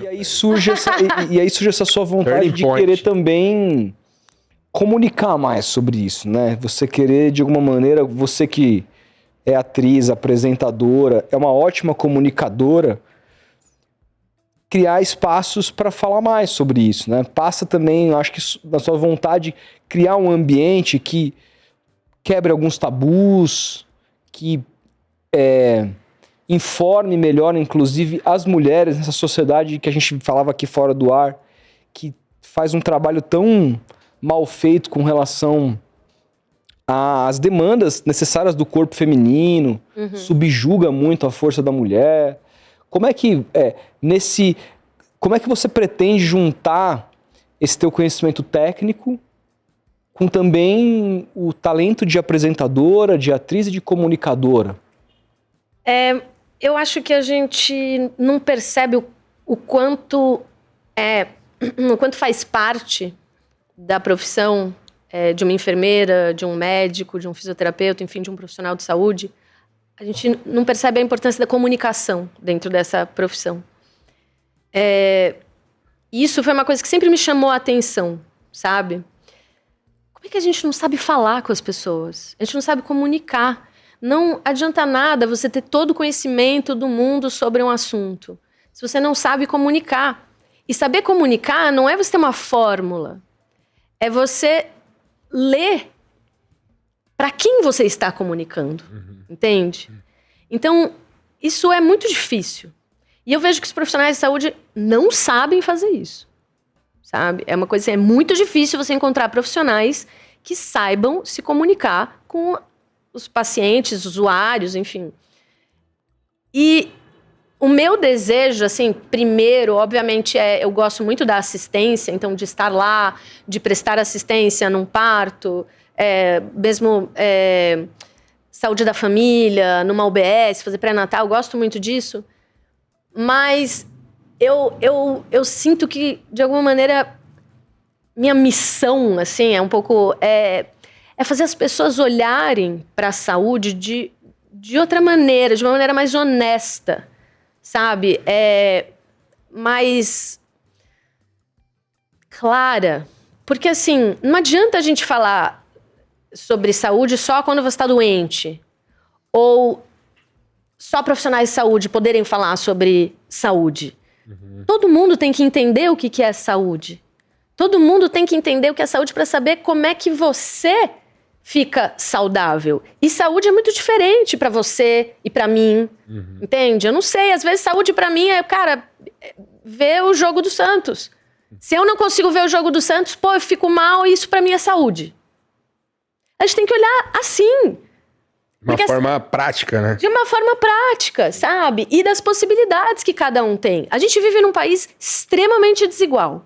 aí surge essa sua vontade de querer também comunicar mais sobre isso, né? Você querer, de alguma maneira, você que é atriz, apresentadora, é uma ótima comunicadora, criar espaços para falar mais sobre isso, né? Passa também, eu acho que na sua vontade, criar um ambiente que quebre alguns tabus, que informe melhor, inclusive, as mulheres nessa sociedade que a gente falava aqui fora do ar, que faz um trabalho tão mal feito com relação às demandas necessárias do corpo feminino, subjuga muito a força da mulher. Como é que você pretende juntar esse teu conhecimento técnico com também o talento de apresentadora, de atriz e de comunicadora? Eu acho que a gente não percebe o quanto faz parte da profissão de uma enfermeira, de um médico, de um fisioterapeuta, enfim, de um profissional de saúde. A gente não percebe a importância da comunicação dentro dessa profissão. Isso foi uma coisa que sempre me chamou a atenção, sabe? Como é que a gente não sabe falar com as pessoas? A gente não sabe comunicar. Não adianta nada você ter todo o conhecimento do mundo sobre um assunto, se você não sabe comunicar. E saber comunicar não é você ter uma fórmula, é você ler para quem você está comunicando, entende? Então, isso é muito difícil. E eu vejo que os profissionais de saúde não sabem fazer isso, sabe? É uma coisa assim, é muito difícil você encontrar profissionais que saibam se comunicar com os pacientes, usuários, enfim. E o meu desejo, assim, primeiro, obviamente, eu gosto muito da assistência, então de estar lá, de prestar assistência num parto, mesmo saúde da família, numa UBS, fazer pré-natal, eu gosto muito disso. Mas eu sinto que, de alguma maneira, minha missão, assim, é um pouco... é fazer as pessoas olharem para a saúde de outra maneira, de uma maneira mais honesta, sabe? Mais clara. Porque, assim, não adianta a gente falar sobre saúde só quando você está doente. Ou só profissionais de saúde poderem falar sobre saúde. Todo mundo tem que entender o que é saúde. Todo mundo tem que entender o que é saúde para saber como é que você fica saudável. E saúde é muito diferente para você e para mim, entende? Eu não sei, às vezes saúde para mim é, cara, ver o jogo do Santos. Se eu não consigo ver o jogo do Santos, pô, eu fico mal e isso para mim é saúde. A gente tem que olhar assim. Uma forma prática, né? De uma forma prática, sabe? E das possibilidades que cada um tem. A gente vive num país extremamente desigual.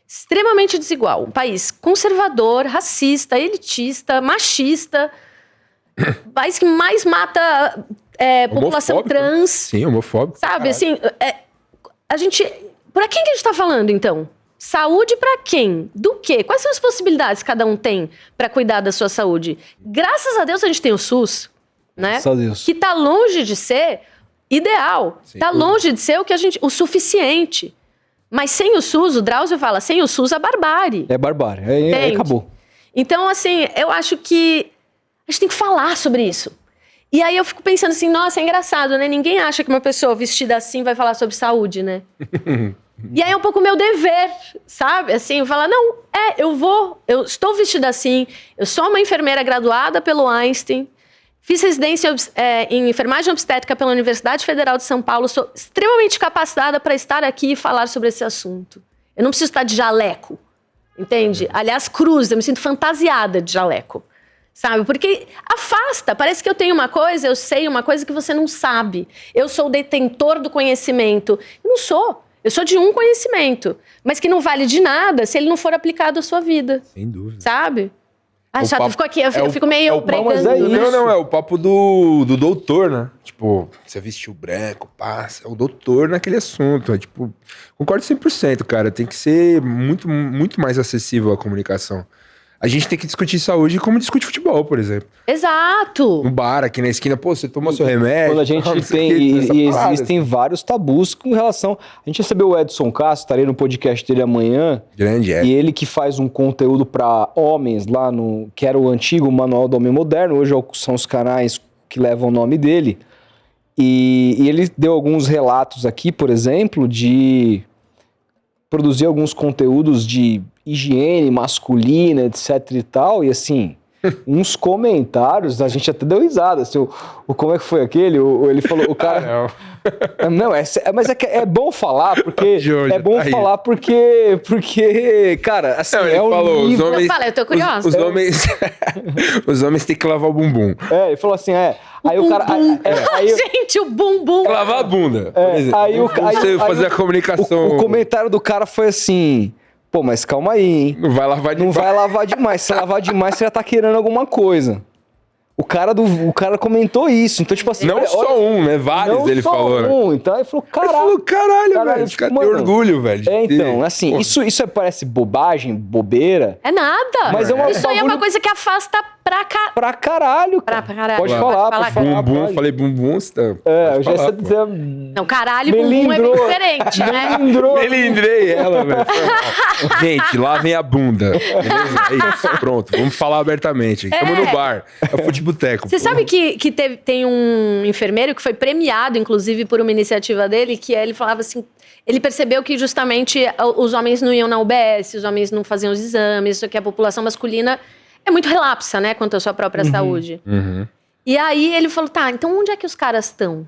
Extremamente desigual. Um país conservador, racista, elitista, machista. País que mais mata população trans. Sim, homofóbico. Sabe, assim, a gente... Pra quem que a gente tá falando, então? Saúde pra quem? Do quê? Quais são as possibilidades que cada um tem pra cuidar da sua saúde? Graças a Deus a gente tem o SUS, né? Graças a Deus. Que tá longe de ser ideal. Sim, tá longe de ser o suficiente. Mas sem o SUS, o Drauzio fala, sem o SUS é barbárie. É barbárie, aí acabou. Então, assim, eu acho que a gente tem que falar sobre isso. E aí eu fico pensando assim, nossa, é engraçado, né? Ninguém acha que uma pessoa vestida assim vai falar sobre saúde, né? E aí é um pouco o meu dever, sabe? Assim, falar, não, eu estou vestida assim, eu sou uma enfermeira graduada pelo Einstein, fiz residência em enfermagem obstétrica pela Universidade Federal de São Paulo, sou extremamente capacitada para estar aqui e falar sobre esse assunto. Eu não preciso estar de jaleco, entende? Aliás, cruz, eu me sinto fantasiada de jaleco, sabe? Porque afasta, parece que eu tenho uma coisa, eu sei uma coisa que você não sabe. Eu sou o detentor do conhecimento. Eu não sou. Eu sou de um conhecimento, mas que não vale de nada se ele não for aplicado à sua vida. Sem dúvida. Sabe? Ah, chato, papo, ficou aqui, eu fico meio pregando. mas é isso. Não, é o papo do doutor, né? Tipo, você vestiu branco, passa, é o doutor naquele assunto. É, tipo, concordo 100%, cara. Tem que ser muito, muito mais acessível a comunicação. A gente tem que discutir saúde como discute futebol, por exemplo. Exato! No bar, aqui na esquina, pô, você tomou seu remédio. Quando a gente tem... E existem vários tabus com relação... A gente recebeu o Edson Castro, estarei no podcast dele amanhã. Grande, E ele que faz um conteúdo para homens lá no... Que era o antigo Manual do Homem Moderno. Hoje são os canais que levam o nome dele. E ele deu alguns relatos aqui, por exemplo, de produzir alguns conteúdos de higiene masculina, etc e tal, e assim, uns comentários, a gente até deu risada, assim, como é que foi aquele? Ele falou, o cara... Não, mas é bom falar, porque... É bom falar porque, cara, assim, não, ele falou, nível... Eu tô curiosa. Os homens têm que lavar o bumbum. Ele falou assim, aí o cara... Gente, o bumbum. Lavar a bunda. Aí você fazer a comunicação... O comentário do cara foi assim... Pô, mas calma aí, hein? Não vai lavar demais. Não vai lavar demais. Se lavar demais, você já tá querendo alguma coisa. O cara comentou isso. Então, tipo assim... Não só um, né? Vários ele falou, né? Então, ele falou, caralho, velho. Esse cara tem orgulho, velho. Então, assim, isso parece bobagem, bobeira. É nada. Mas isso aí é uma coisa que afasta pra caralho. Pra caralho. Pode falar. Bumbum, falei bumbum, você tá... Eu já sei dizer... Não, caralho, bumbum é bem diferente, né? Melindrei ela, velho. Gente, lavem a bunda. Beleza? É isso, pronto. Vamos falar abertamente. Estamos no bar. É o futeboteco. Você sabe que tem um enfermeiro que foi premiado, inclusive, por uma iniciativa dele, que ele falava assim... Ele percebeu que justamente os homens não iam na UBS, os homens não faziam os exames, isso que a população masculina é muito relapsa, né, quanto à sua própria saúde. E aí ele falou, tá, então onde é que os caras estão?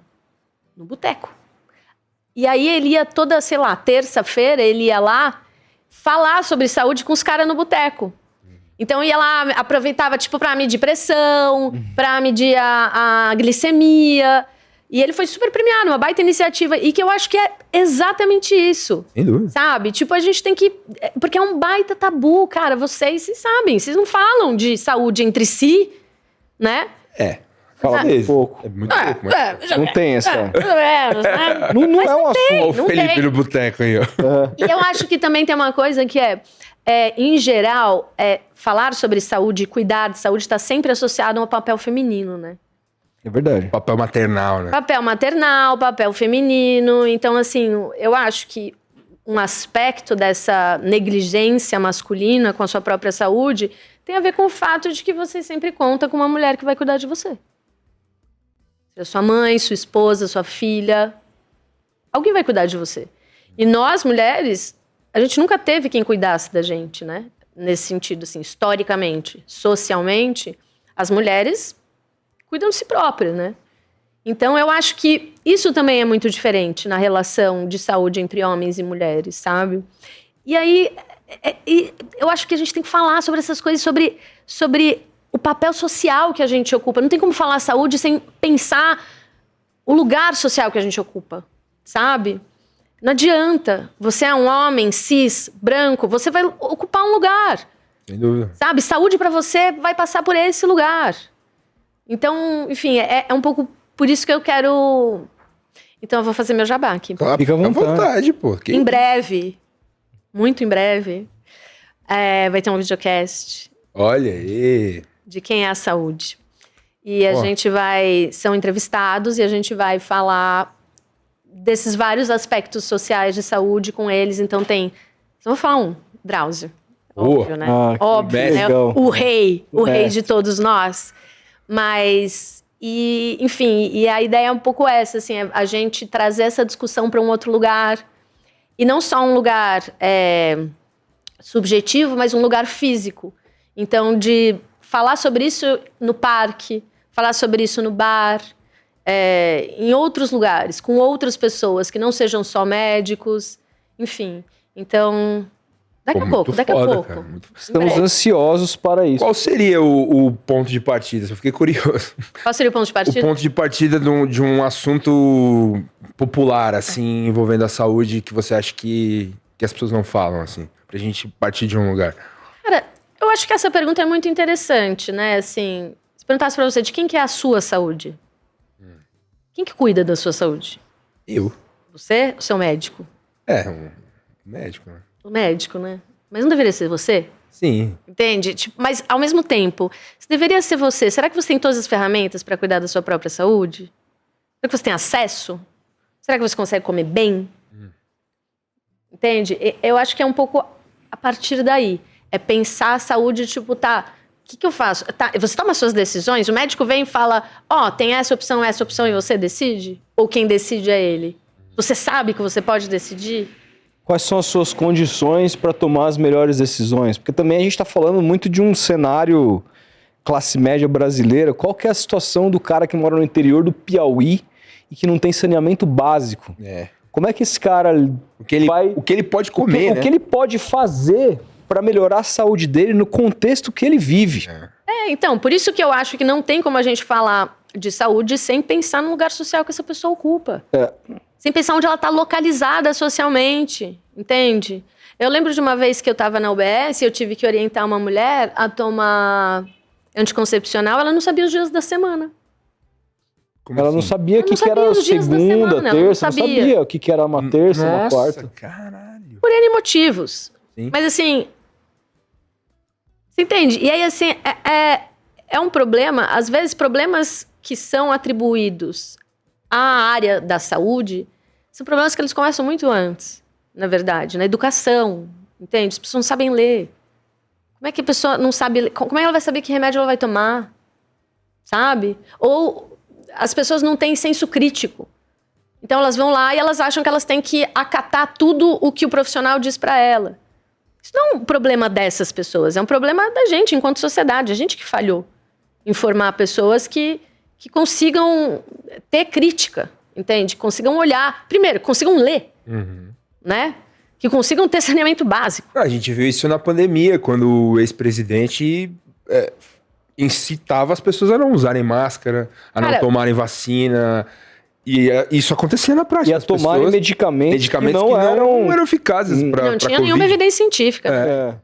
No boteco. E aí ele ia toda, sei lá, terça-feira, ele ia lá falar sobre saúde com os caras no boteco. Então ia lá, aproveitava tipo pra medir pressão, pra medir a glicemia. E ele foi super premiado, uma baita iniciativa. E que eu acho que é exatamente isso. Sem dúvida. Sabe? Tipo, a gente tem que... Porque é um baita tabu, cara. Vocês sabem. Vocês não falam de saúde entre si, né? Fala um pouco. É muito pouco, mas... Não tem essa... Né? Não é um assunto. Olha o Felipe no boteco aí, ó. E eu acho que também tem uma coisa que em geral, falar sobre saúde, cuidar de saúde está sempre associado a um papel feminino, né? É verdade. Papel maternal, né? Papel maternal, papel feminino. Então, assim, eu acho que um aspecto dessa negligência masculina com a sua própria saúde tem a ver com o fato de que você sempre conta com uma mulher que vai cuidar de você. Seja sua mãe, sua esposa, sua filha. Alguém vai cuidar de você. E nós, mulheres, a gente nunca teve quem cuidasse da gente, né? Nesse sentido, assim, historicamente, socialmente, as mulheres cuidam de si próprias, né? Então, eu acho que isso também é muito diferente na relação de saúde entre homens e mulheres, sabe? E aí, eu acho que a gente tem que falar sobre essas coisas, sobre o papel social que a gente ocupa. Não tem como falar saúde sem pensar o lugar social que a gente ocupa, sabe? Não adianta. Você é um homem cis, branco, você vai ocupar um lugar. Sem dúvida. Sabe? Saúde para você vai passar por esse lugar. Então, enfim, é um pouco por isso que eu quero... Então, eu vou fazer meu jabá aqui. Claro, fica à vontade, pô. Em breve, muito em breve, vai ter um videocast. Olha aí. De quem é a saúde. E a gente são entrevistados e a gente vai falar desses vários aspectos sociais de saúde com eles. Então só vou falar Drauzio. Óbvio, né? Óbvio, né? O rei de todos nós. Mas, enfim, e a ideia é um pouco essa, assim, a gente trazer essa discussão para um outro lugar. E não só um lugar subjetivo, mas um lugar físico. Então, de falar sobre isso no parque, falar sobre isso no bar, em outros lugares, com outras pessoas que não sejam só médicos, enfim. Então, daqui a pouco. Cara, estamos ansiosos para isso. Qual seria o ponto de partida? Eu fiquei curioso. Qual seria o ponto de partida? O ponto de partida de um assunto popular, assim, envolvendo a saúde, que você acha que as pessoas não falam, assim, pra gente partir de um lugar. Cara, eu acho que essa pergunta é muito interessante, né? Assim, se perguntasse pra você de quem que é a sua saúde? Quem que cuida da sua saúde? Eu. Você? O seu médico? Um médico, né? O médico, né? Mas não deveria ser você? Sim. Entende? Tipo, mas, ao mesmo tempo, se deveria ser você, será que você tem todas as ferramentas para cuidar da sua própria saúde? Será que você tem acesso? Será que você consegue comer bem? Entende? Eu acho que é um pouco a partir daí. É pensar a saúde, tipo, tá, o que eu faço? Tá, você toma suas decisões, o médico vem e fala, tem essa opção, e você decide? Ou quem decide é ele? Você sabe que você pode decidir? Quais são as suas condições para tomar as melhores decisões? Porque também a gente está falando muito de um cenário classe média brasileira. Qual que é a situação do cara que mora no interior do Piauí e que não tem saneamento básico? Como é que esse cara o que ele pode comer, né? O que ele pode fazer para melhorar a saúde dele no contexto que ele vive? Então, por isso que eu acho que não tem como a gente falar de saúde sem pensar no lugar social que essa pessoa ocupa. Sem pensar onde ela está localizada socialmente, entende? Eu lembro de uma vez que eu estava na UBS e eu tive que orientar uma mulher a tomar anticoncepcional, ela não sabia os dias da semana. Como ela assim? Não sabia o que era segunda, terça, não sabia o que era uma terça, uma quarta. Caralho. Por N motivos. Sim. Mas assim, você entende? E aí assim, é um problema, às vezes problemas que são atribuídos à área da saúde, são problemas que eles começam muito antes, na verdade, na educação, entende? As pessoas não sabem ler. Como é que a pessoa não sabe ler? Como é que ela vai saber que remédio ela vai tomar? Sabe? Ou as pessoas não têm senso crítico. Então elas vão lá e elas acham que elas têm que acatar tudo o que o profissional diz para ela. Isso não é um problema dessas pessoas, é um problema da gente enquanto sociedade, a gente que falhou em formar pessoas que consigam ter crítica, entende? Consigam olhar, primeiro, consigam ler, né? Que consigam ter saneamento básico. A gente viu isso na pandemia, quando o ex-presidente incitava as pessoas a não usarem máscara, a não tomarem vacina. E isso acontecia na prática. E a tomarem medicamentos que não eram eficazes para não tinha nenhuma evidência científica.